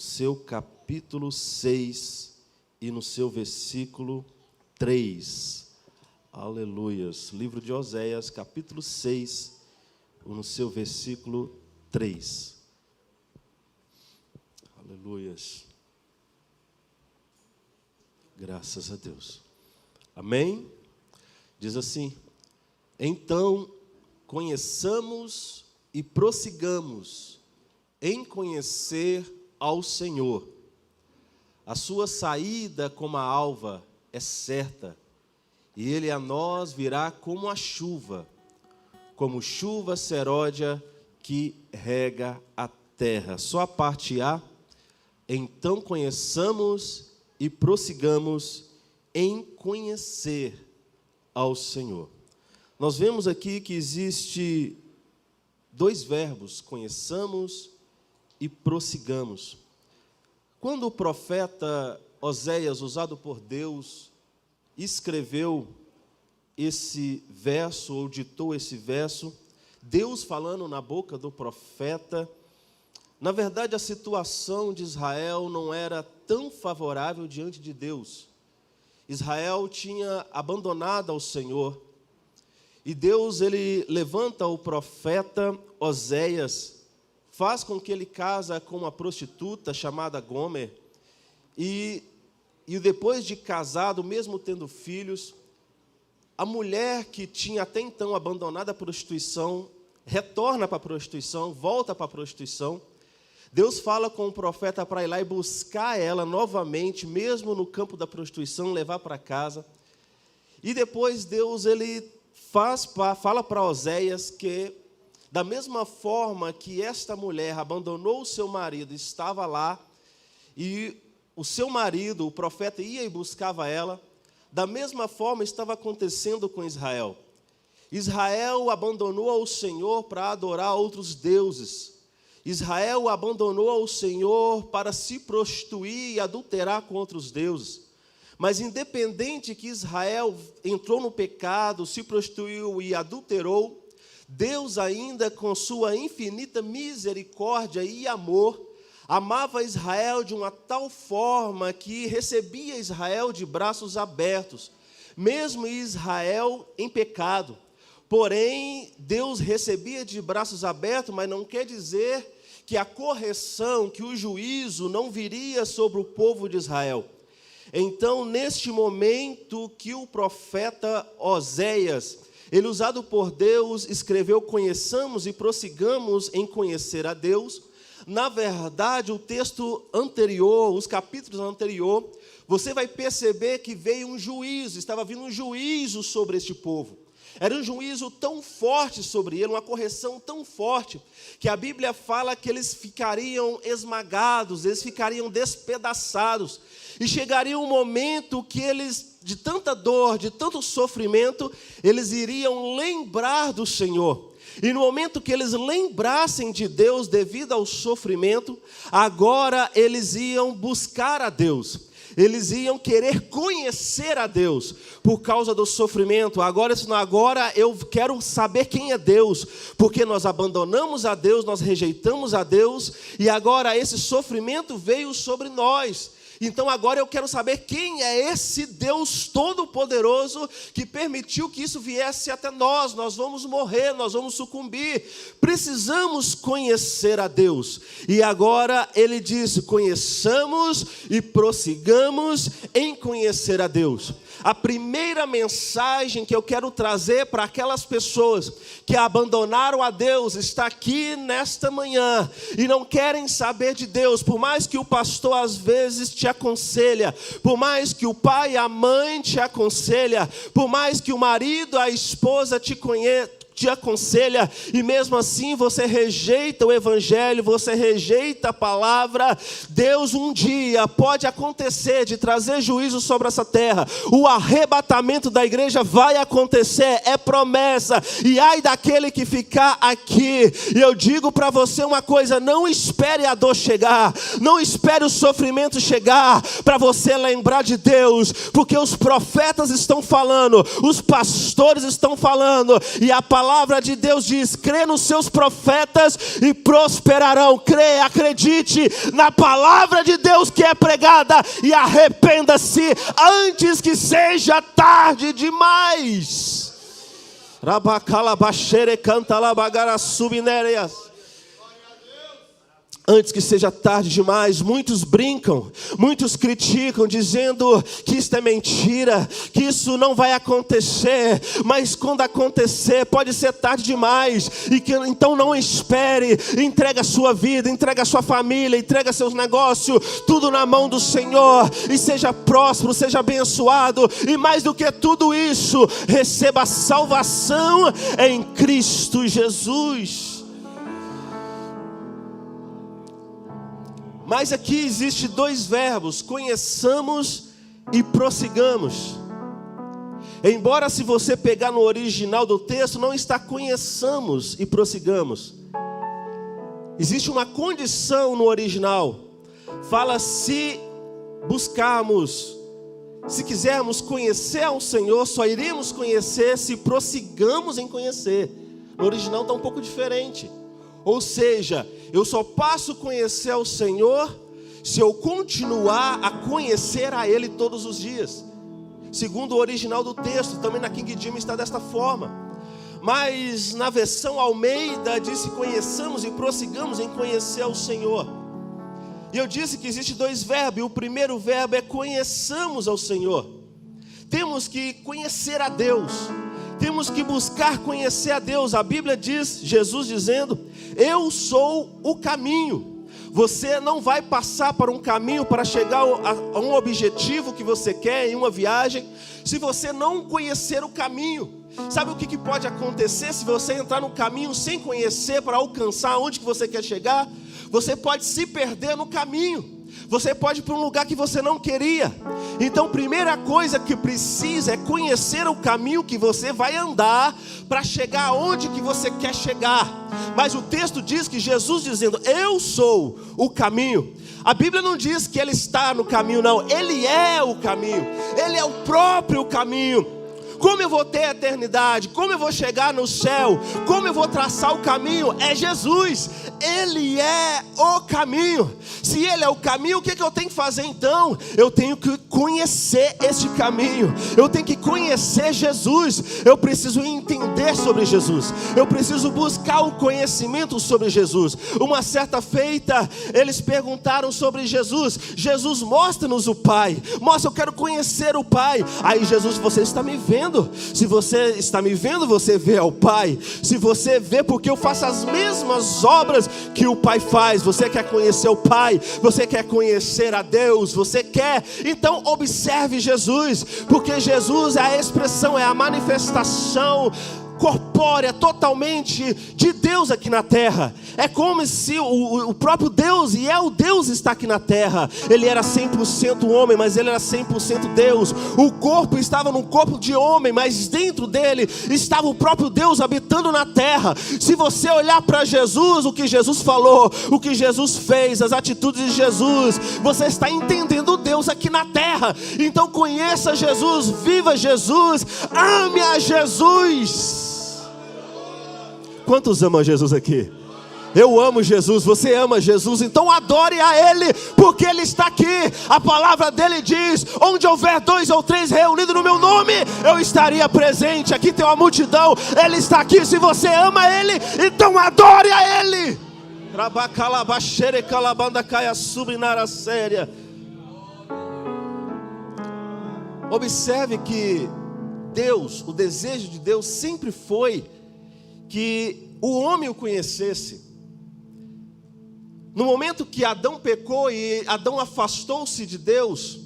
seu capítulo 6 e no seu versículo 3. Aleluias. Livro de Oséias, capítulo 6, no seu versículo 3. Aleluias. Graças a Deus. Amém? Diz assim: então, conheçamos e prossigamos em conhecer ao Senhor. A sua saída como a alva é certa, e ele a nós virá como a chuva, como chuva seródia que rega a terra. Só a parte A. Então conheçamos e prossigamos em conhecer ao Senhor. Nós vemos aqui que existe dois verbos, conheçamos e prossigamos. Quando o profeta Oséias, usado por Deus, escreveu esse verso, ou ditou esse verso, Deus falando na boca do profeta, na verdade a situação de Israel não era tão favorável diante de Deus. Israel tinha abandonado ao Senhor, e Deus, ele levanta o profeta Oséias, faz com que ele casa com uma prostituta chamada Gomer, e depois de casado, mesmo tendo filhos, a mulher que tinha até então abandonado a prostituição, retorna para a prostituição, volta para a prostituição. Deus fala com o profeta para ir lá e buscar ela novamente, mesmo no campo da prostituição, levar para casa. E depois Deus, ele fala para Oséias que, da mesma forma que esta mulher abandonou o seu marido, estava lá, e o seu marido, o profeta, ia e buscava ela, da mesma forma estava acontecendo com Israel. Israel abandonou ao Senhor para adorar outros deuses. Israel abandonou ao Senhor para se prostituir e adulterar com outros deuses. Mas independente que Israel entrou no pecado, se prostituiu e adulterou, Deus ainda, com sua infinita misericórdia e amor, amava Israel de uma tal forma que recebia Israel de braços abertos, mesmo Israel em pecado. Porém, Deus recebia de braços abertos, mas não quer dizer que a correção, que o juízo não viria sobre o povo de Israel. Então, neste momento que o profeta Oséias, ele usado por Deus, escreveu: conheçamos e prossigamos em conhecer a Deus. Na verdade, o texto anterior, os capítulos anteriores, você vai perceber que veio um juízo, estava vindo um juízo sobre este povo. Era um juízo tão forte sobre ele, uma correção tão forte, que a Bíblia fala que eles ficariam esmagados, eles ficariam despedaçados. E chegaria um momento que eles, de tanta dor, de tanto sofrimento, eles iriam lembrar do Senhor. E no momento que eles lembrassem de Deus devido ao sofrimento, agora eles iam buscar a Deus. Eles iam querer conhecer a Deus por causa do sofrimento. Agora eu quero saber quem é Deus, porque nós abandonamos a Deus, nós rejeitamos a Deus, e agora esse sofrimento veio sobre nós. Então agora eu quero saber quem é esse Deus Todo-Poderoso que permitiu que isso viesse até nós. Nós vamos morrer, nós vamos sucumbir. Precisamos conhecer a Deus. E agora ele diz: conheçamos e prossigamos em conhecer a Deus. A primeira mensagem que eu quero trazer para aquelas pessoas que abandonaram a Deus está aqui nesta manhã e não querem saber de Deus. Por mais que o pastor às vezes te aconselha, por mais que o pai e a mãe te aconselha, por mais que o marido, a esposa te aconselha, e mesmo assim você rejeita o evangelho, você rejeita a palavra, Deus um dia pode acontecer de trazer juízo sobre essa terra. O arrebatamento da igreja vai acontecer, é promessa, e ai daquele que ficar aqui. E eu digo para você uma coisa: não espere a dor chegar, não espere o sofrimento chegar para você lembrar de Deus, porque os profetas estão falando, os pastores estão falando, e a palavra palavra de Deus diz: crê nos seus profetas e prosperarão. Crê, acredite na palavra de Deus que é pregada e arrependa-se antes que seja tarde demais. Rabacalabaxere canta labagara subinérias. Antes que seja tarde demais. Muitos brincam, muitos criticam, dizendo que isso é mentira, que isso não vai acontecer. Mas quando acontecer, pode ser tarde demais. E que então não espere. Entrega a sua vida, entrega a sua família, entrega seus negócios, tudo na mão do Senhor. E seja próspero, seja abençoado. E mais do que tudo isso, receba a salvação em Cristo Jesus. Mas aqui existe dois verbos: conheçamos e prossigamos. Embora, se você pegar no original do texto, não está conheçamos e prossigamos. Existe uma condição no original. Fala: se buscarmos, se quisermos conhecer ao Senhor, só iremos conhecer se prossigamos em conhecer. No original está um pouco diferente. Ou seja, eu só passo a conhecer ao Senhor se eu continuar a conhecer a Ele todos os dias. Segundo o original do texto, também na King James está desta forma. Mas na versão Almeida diz: conheçamos e prossigamos em conhecer ao Senhor. E eu disse que existe dois verbos, e o primeiro verbo é conheçamos ao Senhor. Temos que conhecer a Deus. Temos que buscar conhecer a Deus. A Bíblia diz, Jesus dizendo: eu sou o caminho. Você não vai passar por um caminho para chegar a um objetivo que você quer em uma viagem, se você não conhecer o caminho. Sabe o que pode acontecer se você entrar no caminho sem conhecer para alcançar onde que você quer chegar? Você pode se perder no caminho. Você pode ir para um lugar que você não queria. Então, primeira coisa que precisa é conhecer o caminho que você vai andar para chegar aonde que você quer chegar. Mas o texto diz que Jesus dizendo: eu sou o caminho. A Bíblia não diz que Ele está no caminho, não. Ele é o caminho. Ele é o próprio caminho. Como eu vou ter a eternidade? Como eu vou chegar no céu? Como eu vou traçar o caminho? É Jesus. Ele é o caminho. Se Ele é o caminho, o que eu tenho que fazer então? Eu tenho que conhecer este caminho. Eu tenho que conhecer Jesus. Eu preciso entender sobre Jesus. Eu preciso buscar o conhecimento sobre Jesus. Uma certa feita, eles perguntaram sobre Jesus. Jesus, mostra-nos o Pai. Mostra, eu quero conhecer o Pai. Aí Jesus: você está me vendo? Se você está me vendo, você vê ao Pai. Se você vê, porque eu faço as mesmas obras que o Pai faz. Você quer conhecer o Pai? Você quer conhecer a Deus? Você quer? Então observe Jesus, porque Jesus é a expressão, é a manifestação corpórea totalmente de Deus aqui na terra. É como se o próprio Deus, e é o Deus, está aqui na terra. Ele era 100% homem, mas Ele era 100% Deus. O corpo estava num corpo de homem, mas dentro dele estava o próprio Deus habitando na terra. Se você olhar para Jesus, o que Jesus falou, o que Jesus fez, as atitudes de Jesus, você está entendendo Deus aqui na terra. Então conheça Jesus, viva Jesus, ame a Jesus. Quantos amam Jesus aqui? Eu amo Jesus, você ama Jesus, então adore a Ele, porque Ele está aqui. A palavra dele diz: onde houver 2 ou 3 reunidos no meu nome, eu estaria presente. Aqui tem uma multidão, Ele está aqui. Se você ama Ele, então adore a Ele. Observe que Deus, o desejo de Deus sempre foi que o homem o conhecesse. No momento que Adão pecou e Adão afastou-se de Deus,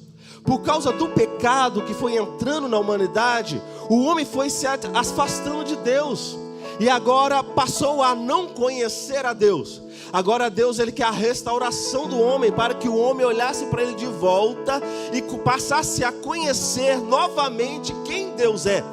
por causa do pecado que foi entrando na humanidade, o homem foi se afastando de Deus. E agora passou a não conhecer a Deus. Agora Deus, Ele quer a restauração do homem, para que o homem olhasse para Ele de volta e passasse a conhecer novamente quem Deus é.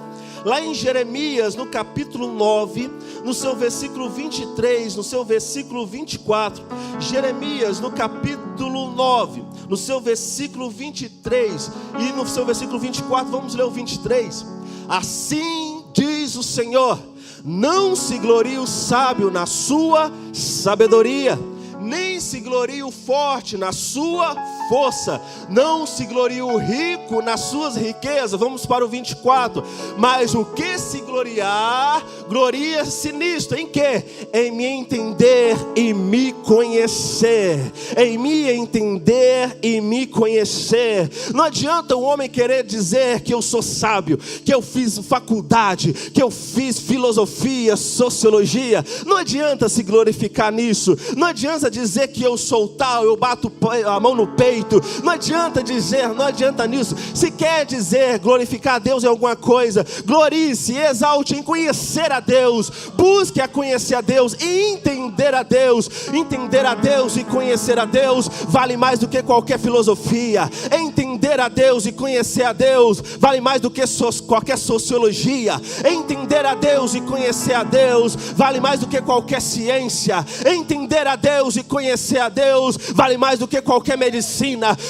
Lá em Jeremias, no capítulo 9, no seu versículo 23, no seu versículo 24. Jeremias, no capítulo 9, no seu versículo 23 e no seu versículo 24, vamos ler o 23. Assim diz o Senhor: Não se glorie o sábio na sua sabedoria, nem se glorie o forte na sua força, não se glorie o rico nas suas riquezas. Vamos para o 24. Mas o que se gloriar, gloria-se nisto. Em que? Em me entender e me conhecer. Em me entender e me conhecer. Não adianta o homem querer dizer que eu sou sábio, que eu fiz faculdade, que eu fiz filosofia, sociologia. Não adianta se glorificar nisso. Não adianta dizer que eu sou tal, eu bato a mão no peito. Não adianta dizer, não adianta nisso. Se quer dizer glorificar a Deus em alguma coisa, glorie-se, exalte em conhecer a Deus. Busque a conhecer a Deus e entender a Deus. Entender a Deus e conhecer a Deus vale mais do que qualquer filosofia. Entender a Deus e conhecer a Deus vale mais do que qualquer sociologia. Entender a Deus e conhecer a Deus vale mais do que qualquer ciência. Entender a Deus e conhecer a Deus vale mais do que qualquer medicina.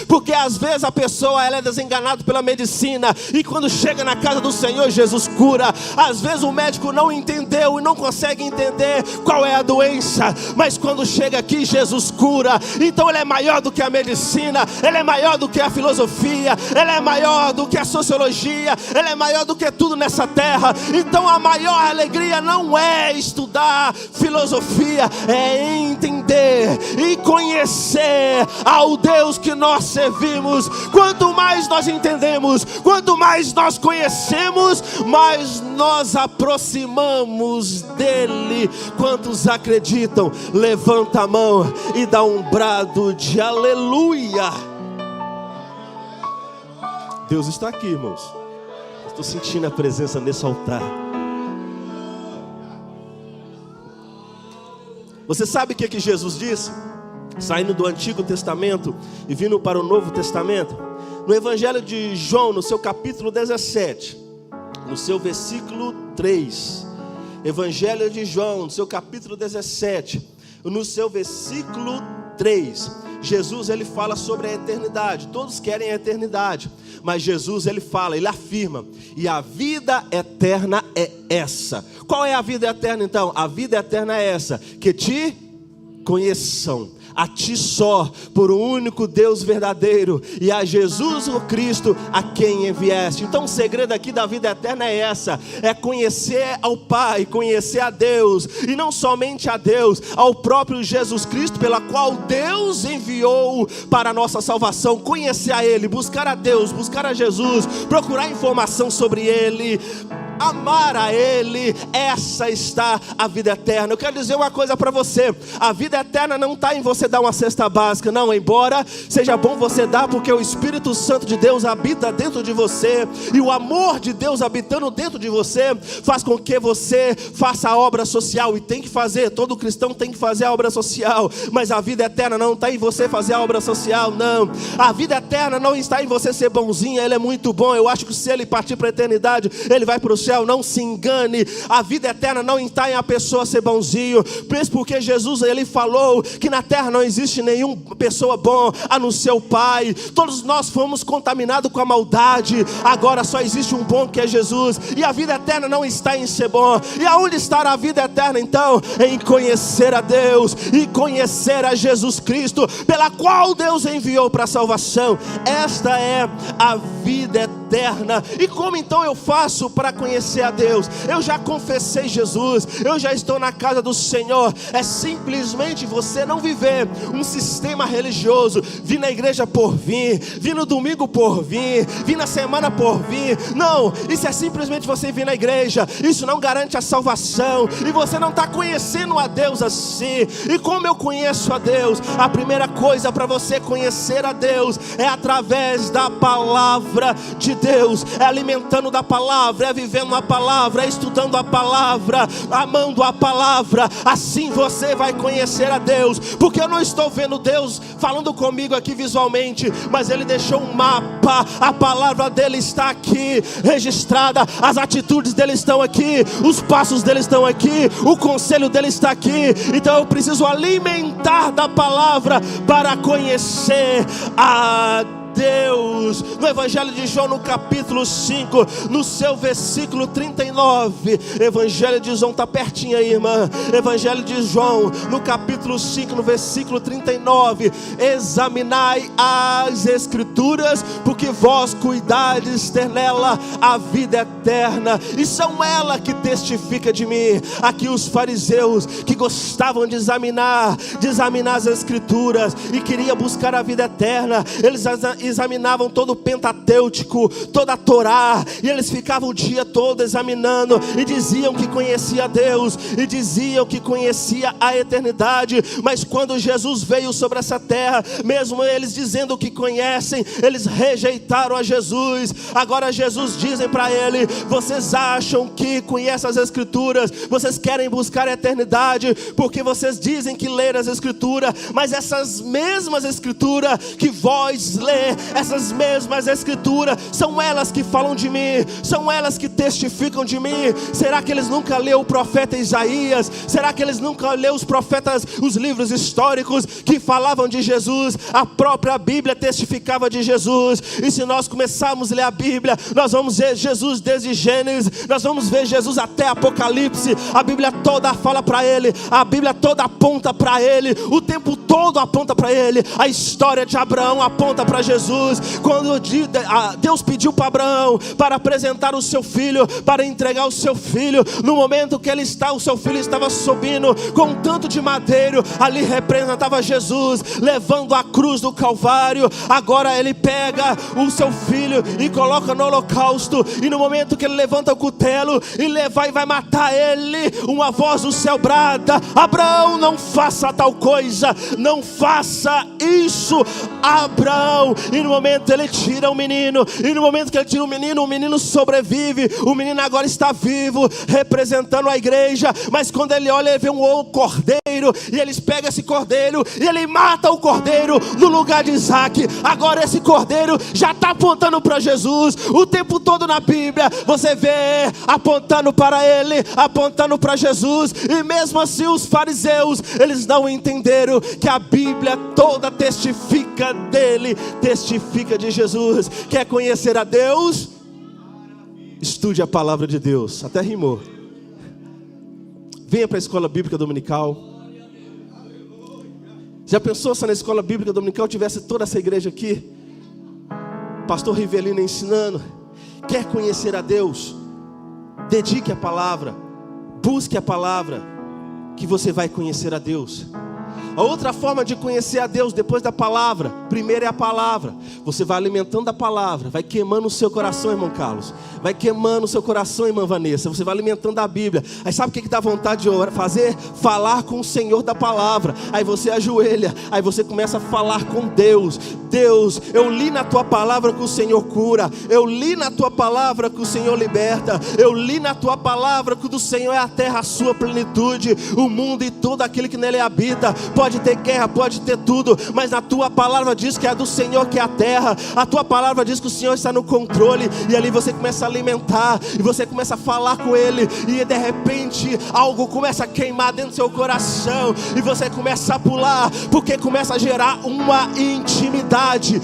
Porque às vezes a pessoa ela é desenganada pela medicina, e quando chega na casa do Senhor, Jesus cura. Às vezes o médico não entendeu e não consegue entender qual é a doença, mas quando chega aqui, Jesus cura. Então ele é maior do que a medicina, ele é maior do que a filosofia, ele é maior do que a sociologia, ele é maior do que tudo nessa terra. Então a maior alegria não é estudar filosofia, é entender e conhecer ao Deus que nós servimos. Quanto mais nós entendemos, quanto mais nós conhecemos, mais nós aproximamos dele. Quantos acreditam? Levanta a mão e dá um brado de aleluia. Deus está aqui, irmãos. Estou sentindo a presença nesse altar. Você sabe o que Jesus disse? Saindo do Antigo Testamento e vindo para o Novo Testamento, no Evangelho de João, no seu capítulo 17, no seu versículo 3, Evangelho de João, no seu capítulo 17, no seu versículo 3, Jesus ele fala sobre a eternidade. Todos querem a eternidade, mas Jesus ele fala, ele afirma: e a vida eterna é essa. Qual é a vida eterna então? A vida eterna é essa: que te conheçam, a ti só, por um único Deus verdadeiro, e a Jesus o Cristo, a quem enviaste. Então o segredo aqui da vida eterna é essa: é conhecer ao Pai, conhecer a Deus, e não somente a Deus, ao próprio Jesus Cristo, pela qual Deus enviou para a nossa salvação. Conhecer a Ele, buscar a Deus, buscar a Jesus, procurar informação sobre Ele, amar a Ele. Essa está a vida eterna. Eu quero dizer uma coisa para você: a vida eterna não está em você dar uma cesta básica, não. Embora seja bom você dar, porque o Espírito Santo de Deus habita dentro de você, e o amor de Deus habitando dentro de você faz com que você faça a obra social, e tem que fazer. Todo cristão tem que fazer a obra social, mas a vida eterna não está em você fazer a obra social, não. A vida eterna não está em você ser bonzinho. Ele é muito bom, eu acho que se ele partir para a eternidade, ele vai para o céu. Não se engane, a vida eterna não está em a pessoa ser bonzinho. Mesmo porque Jesus ele falou que na terra não existe nenhuma pessoa bom a não ser o Pai. Todos nós fomos contaminados com a maldade, agora só existe um bom, que é Jesus. E a vida eterna não está em ser bom. E aonde está a vida eterna então? Em conhecer a Deus e conhecer a Jesus Cristo, pela qual Deus enviou para a salvação. Esta é a vida eterna. E como então eu faço para conhecer a Deus? Eu já confessei Jesus, eu já estou na casa do Senhor. É simplesmente você não viver um sistema religioso, vir na igreja por vir no domingo por vir na semana por vir. Não, isso é simplesmente você vir na igreja. Isso não garante a salvação, e você não está conhecendo a Deus assim. E como eu conheço a Deus? A primeira coisa para você conhecer a Deus é através da palavra de Deus, é alimentando da palavra, é vivendo a palavra, é estudando a palavra, amando a palavra. Assim você vai conhecer a Deus, porque eu não estou vendo Deus falando comigo aqui visualmente, mas Ele deixou um mapa, a palavra dele está aqui registrada, as atitudes dele estão aqui, os passos dele estão aqui, o conselho dele está aqui. Então eu preciso alimentar da palavra para conhecer a Deus. No Evangelho de João, no capítulo 5, no seu versículo 39, Evangelho de João, está pertinho aí, irmã. Evangelho de João, no capítulo 5, no versículo 39, examinai as Escrituras, porque vós cuidais ter nela a vida eterna, e são ela que testifica de mim. Aqui os fariseus, que gostavam de examinar as Escrituras e queriam buscar a vida eterna, eles examinavam todo o Pentateuco, toda a Torá, e eles ficavam o dia todo examinando, e diziam que conhecia Deus, e diziam que conhecia a eternidade. Mas quando Jesus veio sobre essa terra, mesmo eles dizendo que conhecem, eles rejeitaram a Jesus. Agora Jesus dizem para ele: vocês acham que conhecem as Escrituras, vocês querem buscar a eternidade, porque vocês dizem que leram as Escrituras, mas essas mesmas Escrituras que vós lê, essas mesmas Escrituras, são elas que falam de mim, são elas que testificam de mim. Será que eles nunca leu o profeta Isaías? Será que eles nunca leu os profetas, os livros históricos que falavam de Jesus? A própria Bíblia testificava de Jesus. E se nós começarmos a ler a Bíblia, nós vamos ver Jesus desde Gênesis, nós vamos ver Jesus até Apocalipse. A Bíblia toda fala para ele, a Bíblia toda aponta para ele, o tempo todo aponta para ele. A história de Abraão aponta para Jesus. Quando Deus pediu para Abraão para apresentar o seu filho, para entregar o seu filho, no momento que o seu filho estava subindo com um tanto de madeiro, ali representava Jesus levando a cruz do Calvário. Agora ele pega o seu filho e coloca no holocausto, e no momento que ele levanta o cutelo e vai matar ele, uma voz do céu brada: Abraão, não faça tal coisa, não faça isso, Abraão. E no momento ele tira o menino, e no momento que ele tira o menino sobrevive. O menino agora está vivo, representando a igreja. Mas quando ele olha, ele vê um cordeiro, e eles pegam esse cordeiro e ele mata o cordeiro no lugar de Isaac. Agora esse cordeiro já está apontando para Jesus. O tempo todo na Bíblia você vê apontando para ele, apontando para Jesus. E mesmo assim os fariseus, eles não entenderam que a Bíblia toda testifica dele, testifica de Jesus. Quer conhecer a Deus? Estude a palavra de Deus. Até rimou. Venha para a escola bíblica dominical. Já pensou se na escola bíblica dominical tivesse toda essa igreja aqui? Pastor Rivelino ensinando. Quer conhecer a Deus? Dedique a palavra, busque a palavra, que você vai conhecer a Deus. A outra forma de conhecer a Deus depois da palavra, primeiro é a palavra. Você vai alimentando a palavra, vai queimando o seu coração, irmão Carlos, vai queimando o seu coração, irmã Vanessa. Você vai alimentando a Bíblia. Aí sabe o que dá vontade de fazer? Falar com o Senhor da palavra. Aí você ajoelha, aí você começa a falar com Deus. Deus, eu li na tua palavra que o Senhor cura, eu li na tua palavra que o Senhor liberta, eu li na tua palavra que do Senhor é a terra a sua plenitude, o mundo e tudo aquilo que nele habita. Pode ter guerra, pode ter tudo, mas na tua palavra diz que é do Senhor que é a terra. A tua palavra diz que o Senhor está no controle. E ali você começa a alimentar, e você começa a falar com Ele, e de repente algo começa a queimar dentro do seu coração, e você começa a pular, porque começa a gerar uma intimidade,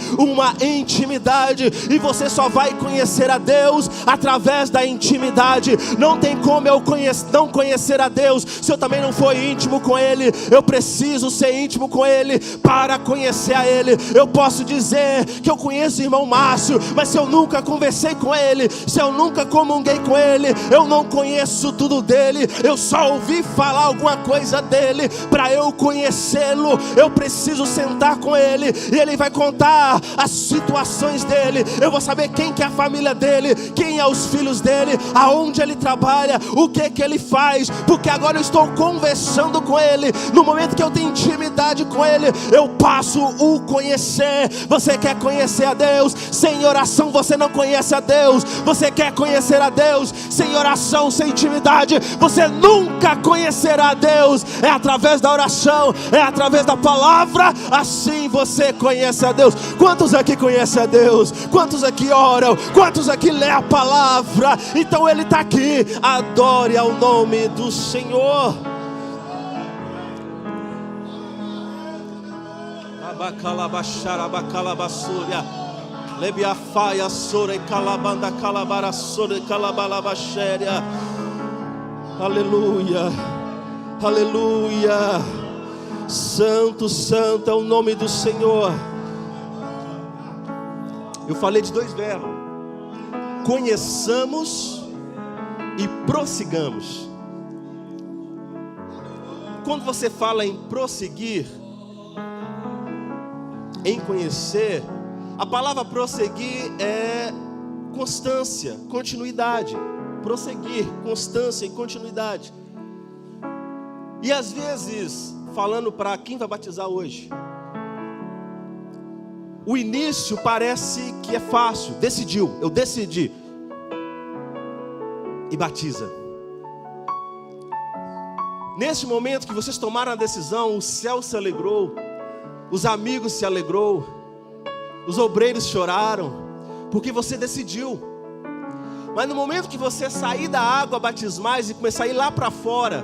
e você só vai conhecer a Deus através da intimidade. Não tem como eu não conhecer a Deus se eu também não for íntimo com Ele. Eu preciso ser íntimo com Ele para conhecer a Ele. Eu posso dizer que eu conheço o irmão Márcio, mas se eu nunca conversei com ele, se eu nunca comunguei com ele, eu não conheço tudo dele. Eu só ouvi falar alguma coisa dele. Para eu conhecê-lo, eu preciso sentar com ele, e ele vai contar as situações dele. Eu vou saber quem que é a família dele, quem é os filhos dele, aonde ele trabalha, o que ele faz, porque agora eu estou conversando com ele. No momento que eu tenho intimidade com Ele, eu passo o conhecer. Você quer conhecer a Deus? Sem oração você não conhece a Deus. Você quer conhecer a Deus? Sem oração, sem intimidade, você nunca conhecerá a Deus. É através da oração, é através da palavra, assim você conhece a Deus. Quantos aqui conhecem a Deus? Quantos aqui oram? Quantos aqui lê a palavra? Então Ele está aqui. Adore ao nome do Senhor. Lebiafaia sora e calabanda calabara sora e calabalabaxéria. Aleluia, aleluia. Santo, santo é o nome do Senhor. Eu falei de dois verbos: conheçamos e prossigamos. Quando você fala em prosseguir, em conhecer, a palavra prosseguir é constância, continuidade. Prosseguir, constância e continuidade. E às vezes, falando para quem vai batizar hoje, o início parece que é fácil. Decidiu, eu decidi, e batiza. Neste momento que vocês tomaram a decisão, o céu se alegrou, os amigos se alegrou, os obreiros choraram, porque você decidiu. Mas no momento que você sair da água batismais e começar a ir lá para fora,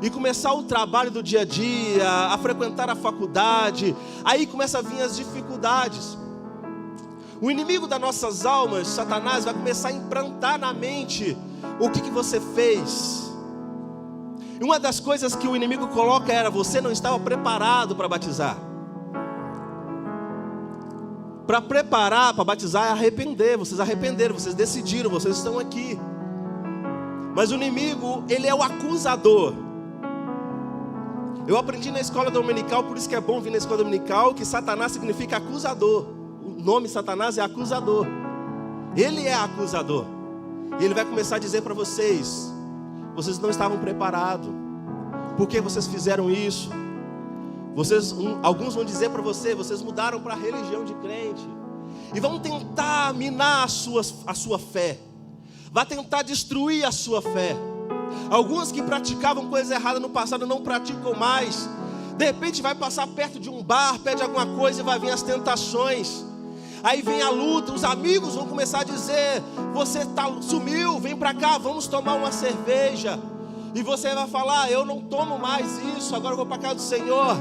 e começar o trabalho do dia a dia, a frequentar a faculdade, aí começa a vir as dificuldades. O inimigo das nossas almas, Satanás, vai começar a implantar na mente o que você fez. E uma das coisas que o inimigo coloca era: você não estava preparado para batizar. Para preparar, para batizar é arrepender. Vocês arrependeram, vocês decidiram, vocês estão aqui. Mas o inimigo, ele é o acusador. Eu aprendi na escola dominical, por isso que é bom vir na escola dominical, que Satanás significa acusador. O nome Satanás é acusador. Ele é acusador. E ele vai começar a dizer para vocês: vocês não estavam preparados. Por que vocês fizeram isso? Alguns vão dizer para você: vocês mudaram para a religião de crente. E vão tentar minar a sua fé. Vai tentar destruir a sua fé. Alguns que praticavam coisa errada no passado não praticam mais. De repente vai passar perto de um bar, pede alguma coisa e vai vir as tentações. Aí vem a luta, os amigos vão começar a dizer: você sumiu, vem para cá, vamos tomar uma cerveja. E você vai falar: eu não tomo mais isso, agora eu vou para a casa do Senhor.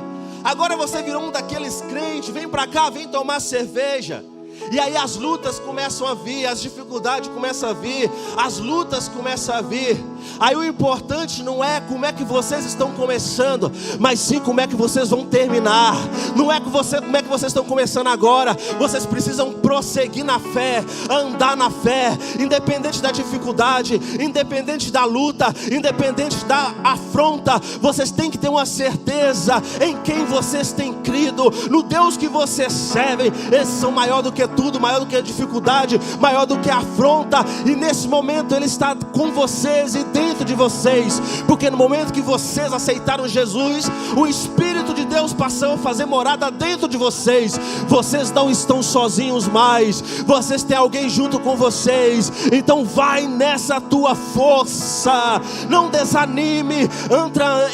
Agora você virou um daqueles crentes: vem para cá, vem tomar cerveja. E aí as lutas começam a vir, as dificuldades começam a vir, as lutas começam a vir. Aí o importante não é como é que vocês estão começando, mas sim como é que vocês vão terminar. Não é como é que vocês estão começando agora. Vocês precisam prosseguir na fé, andar na fé, independente da dificuldade, independente da luta, independente da afronta. Vocês têm que ter uma certeza em quem vocês têm crido, no Deus que vocês servem. Esses são maior do que tudo, maior do que a dificuldade, maior do que a afronta. E nesse momento Ele está com vocês e dentro de vocês, porque no momento que vocês aceitaram Jesus, o Espírito de Deus passou a fazer morada dentro de vocês. Vocês não estão sozinhos mais, vocês têm alguém junto com vocês. Então vai nessa tua força, não desanime.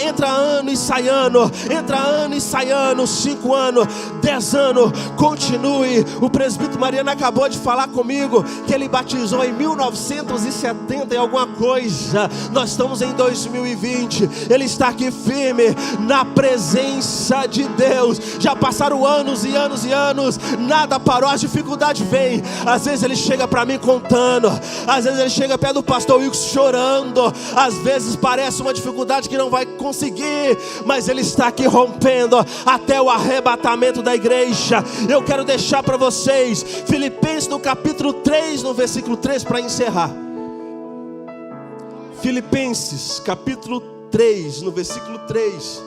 Entra ano e sai ano, entra ano e sai ano, 5 anos, 10 anos, continue. O presbítero Mariano acabou de falar comigo que ele batizou em 1970 e alguma coisa. Nós estamos em 2020. Ele está aqui firme na presença de Deus. Já passaram anos e anos e anos, nada parou, as dificuldades vêm. Às vezes ele chega para mim contando, às vezes ele chega perto do pastor Wilson chorando, às vezes parece uma dificuldade que não vai conseguir, mas ele está aqui rompendo até o arrebatamento da igreja. Eu quero deixar para vocês Filipenses no capítulo 3, no versículo 3, para encerrar. Filipenses capítulo 3, no versículo 3.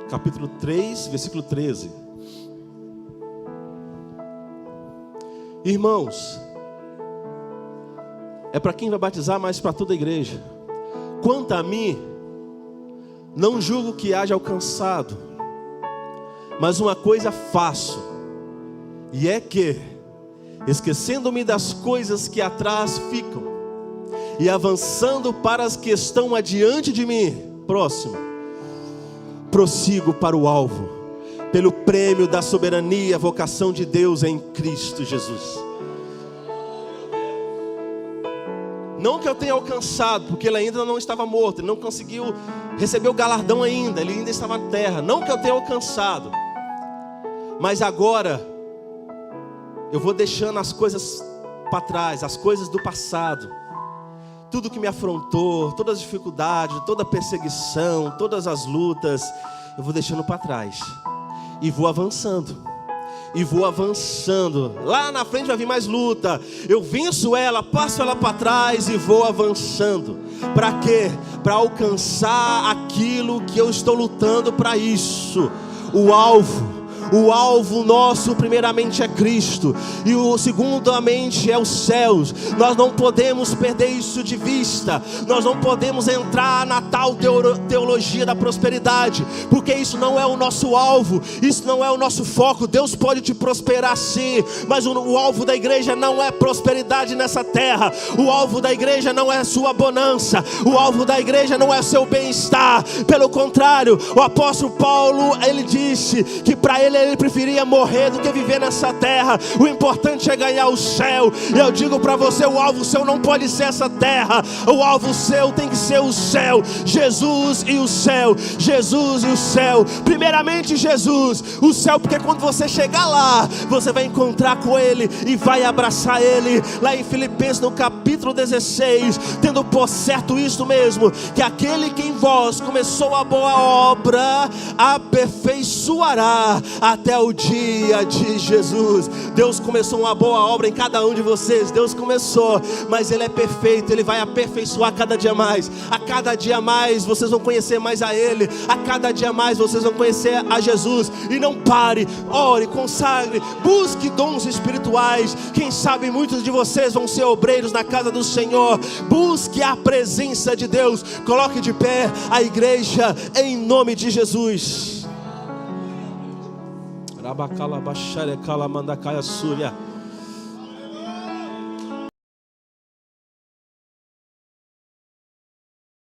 Capítulo 3, versículo 13. Irmãos, é para quem vai batizar, mas para toda a igreja. Quanto a mim, não julgo que haja alcançado, mas uma coisa faço, e é que, esquecendo-me das coisas que atrás ficam, e avançando para as que estão adiante de mim, próximo, prossigo para o alvo, pelo prêmio da soberania, vocação de Deus em Cristo Jesus. Não que eu tenha alcançado, porque ele ainda não estava morto, ele não conseguiu receber o galardão ainda, ele ainda estava na terra. Não que eu tenha alcançado, mas agora eu vou deixando as coisas para trás, as coisas do passado. Tudo que me afrontou, todas as dificuldades, toda a perseguição, todas as lutas, eu vou deixando para trás e vou avançando. E vou avançando. Lá na frente vai vir mais luta. Eu venço ela, passo ela para trás e vou avançando. Para quê? Para alcançar aquilo que eu estou lutando para isso. O alvo nosso primeiramente é Cristo, e o segundamente é os céus. Nós não podemos perder isso de vista. Nós não podemos entrar na tal teologia da prosperidade, porque isso não é o nosso alvo, isso não é o nosso foco. Deus pode te prosperar sim, mas o alvo da igreja não é prosperidade nessa terra. O alvo da igreja não é sua bonança. O alvo da igreja não é seu bem-estar. Pelo contrário, o apóstolo Paulo, ele disse que para ele preferia morrer do que viver nessa terra. O importante é ganhar o céu. E eu digo para você, o alvo seu não pode ser essa terra. O alvo seu tem que ser o céu. Jesus e o céu. Jesus e o céu. Primeiramente Jesus, o céu, porque quando você chegar lá, você vai encontrar com Ele e vai abraçar Ele. Lá em Filipenses no capítulo 16, tendo por certo isso mesmo, que aquele que em vós começou a boa obra aperfeiçoará até o dia de Jesus. Deus começou uma boa obra em cada um de vocês. Deus começou, mas Ele é perfeito. Ele vai aperfeiçoar cada dia mais. A cada dia mais vocês vão conhecer mais a Ele. A cada dia mais vocês vão conhecer a Jesus. E não pare, ore, consagre, busque dons espirituais. Quem sabe muitos de vocês vão ser obreiros na casa do Senhor. Busque a presença de Deus. Coloque de pé a igreja em nome de Jesus. Rabacala, Bachare, Cala, Mandacaia, Súria.